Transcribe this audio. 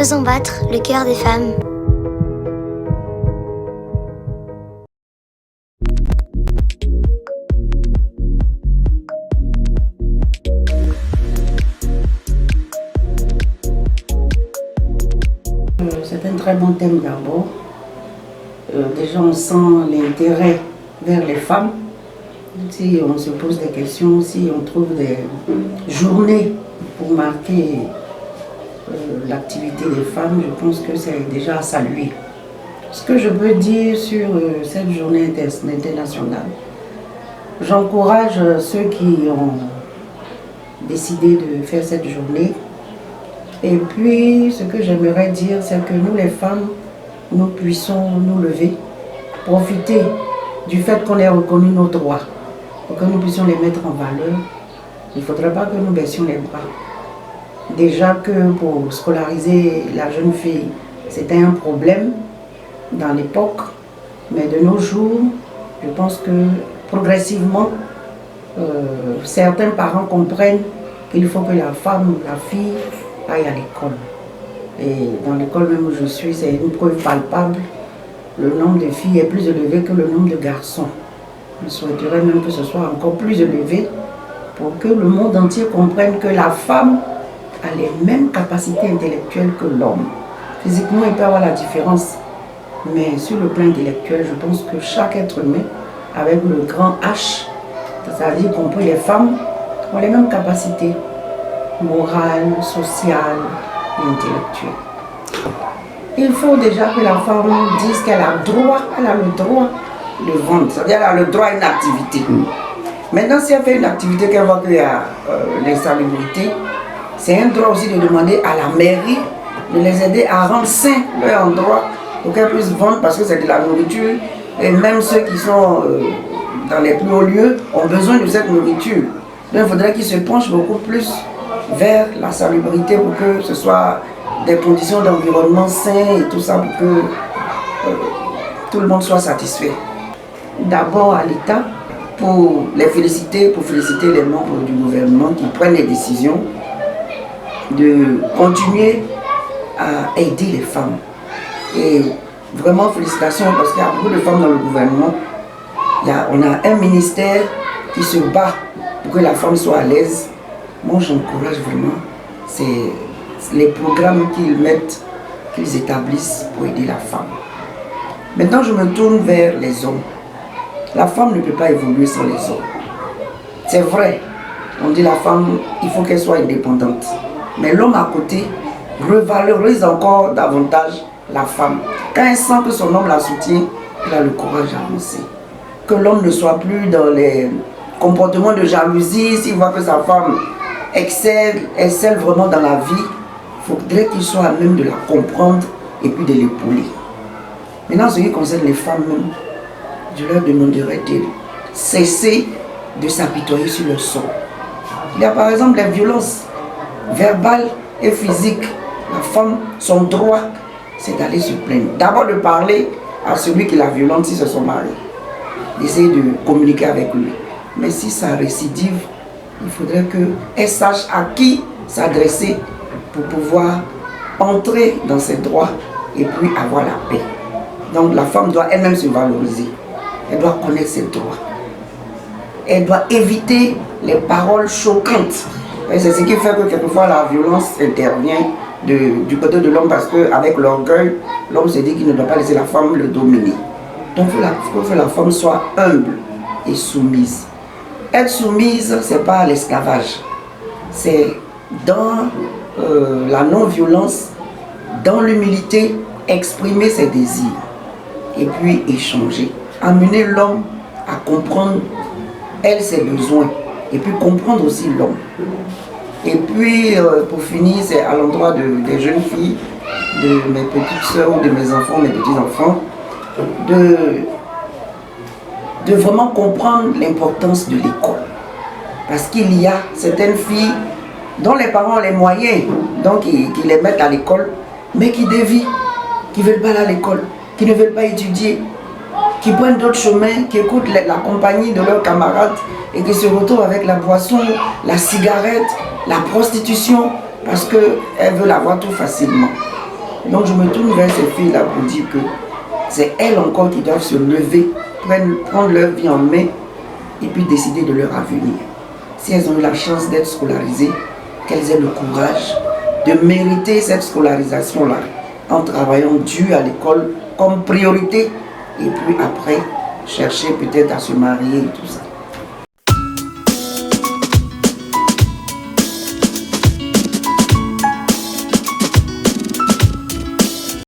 Faisons battre le cœur des femmes. C'est un très bon thème d'abord. Déjà, on sent l'intérêt vers les femmes. Si on se pose des questions, si on trouve des journées pour marquer l'activité des femmes, je pense que c'est déjà à saluer. Ce que je peux dire sur cette journée internationale, j'encourage ceux qui ont décidé de faire cette journée. Et puis, ce que j'aimerais dire, c'est que nous, les femmes, nous puissions nous lever, profiter du fait qu'on ait reconnu nos droits, pour que nous puissions les mettre en valeur. Il ne faudrait pas que nous baissions les bras. Déjà que pour scolariser la jeune fille, c'était un problème dans l'époque, mais de nos jours, je pense que progressivement, certains parents comprennent qu'il faut que la femme, la fille, aille à l'école. Et dans l'école même où je suis, c'est une preuve palpable. Le nombre de filles est plus élevé que le nombre de garçons. Je souhaiterais même que ce soit encore plus élevé pour que le monde entier comprenne que la femme a les mêmes capacités intellectuelles que l'homme. Physiquement, il peut y avoir la différence, mais sur le plan intellectuel, je pense que chaque être humain, avec le grand H, c'est-à-dire y compris les femmes, ont les mêmes capacités morales, sociales et intellectuelles. Il faut déjà que la femme dise qu'elle a le droit de vendre, c'est-à-dire qu'elle a le droit à une activité. Maintenant, si elle fait une activité qu'elle voit qu'il y a l'insalubrité, c'est un droit aussi de demander à la mairie de les aider à rendre sain leur endroit pour qu'elles puissent vendre parce que c'est de la nourriture. Et même ceux qui sont dans les plus hauts lieux ont besoin de cette nourriture. Donc il faudrait qu'ils se penchent beaucoup plus vers la salubrité pour que ce soit des conditions d'environnement sains et tout ça pour que tout le monde soit satisfait. D'abord à l'État pour les féliciter, pour féliciter les membres du gouvernement qui prennent les décisions de continuer à aider les femmes. Et vraiment félicitations parce qu'il y a beaucoup de femmes dans le gouvernement. On a un ministère qui se bat pour que la femme soit à l'aise. Moi j'encourage vraiment, c'est les programmes qu'ils mettent, qu'ils établissent pour aider la femme. Maintenant je me tourne vers les hommes. La femme ne peut pas évoluer sans les hommes. C'est vrai, on dit la femme, il faut qu'elle soit indépendante. Mais l'homme à côté revalorise encore davantage la femme. Quand elle sent que son homme la soutient, elle a le courage d'avancer. Que l'homme ne soit plus dans les comportements de jalousie, s'il voit que sa femme excelle vraiment dans la vie, il faudrait qu'il soit à même de la comprendre et puis de l'épauler. Maintenant, ce qui concerne les femmes même, je leur demanderais de cesser de s'apitoyer sur le sort. Il y a par exemple des violences verbales et physiques. La femme, son droit, c'est d'aller se plaindre. D'abord de parler à celui qui la violente si c'est son mari. D'essayer de communiquer avec lui. Mais si ça récidive, il faudrait qu'elle sache à qui s'adresser pour pouvoir entrer dans ses droits et puis avoir la paix. Donc la femme doit elle-même se valoriser. Elle doit connaître ses droits. Elle doit éviter les paroles choquantes. Et c'est ce qui fait que quelquefois la violence intervient du côté de l'homme parce qu'avec l'orgueil, l'homme se dit qu'il ne doit pas laisser la femme le dominer. Donc il faut que la femme soit humble et soumise. Être soumise, ce n'est pas l'esclavage. C'est dans la non-violence, dans l'humilité, exprimer ses désirs et puis échanger. Amener l'homme à comprendre, elle, ses besoins et puis comprendre aussi l'homme. Et puis, pour finir, c'est à l'endroit des jeunes filles, de mes petites soeurs ou de mes enfants, mes petits-enfants, de vraiment comprendre l'importance de l'école. Parce qu'il y a certaines filles dont les parents ont les moyens, donc qui les mettent à l'école, mais qui dévient, qui ne veulent pas aller à l'école, qui ne veulent pas étudier, qui prennent d'autres chemins, qui écoutent la compagnie de leurs camarades et qui se retrouvent avec la boisson, la cigarette, la prostitution, parce qu'elles veulent avoir tout facilement. Donc je me tourne vers ces filles-là pour dire que c'est elles encore qui doivent se lever, prendre leur vie en main et puis décider de leur avenir. Si elles ont eu la chance d'être scolarisées, qu'elles aient le courage de mériter cette scolarisation-là en travaillant dur à l'école comme priorité et puis après chercher peut-être à se marier et tout ça.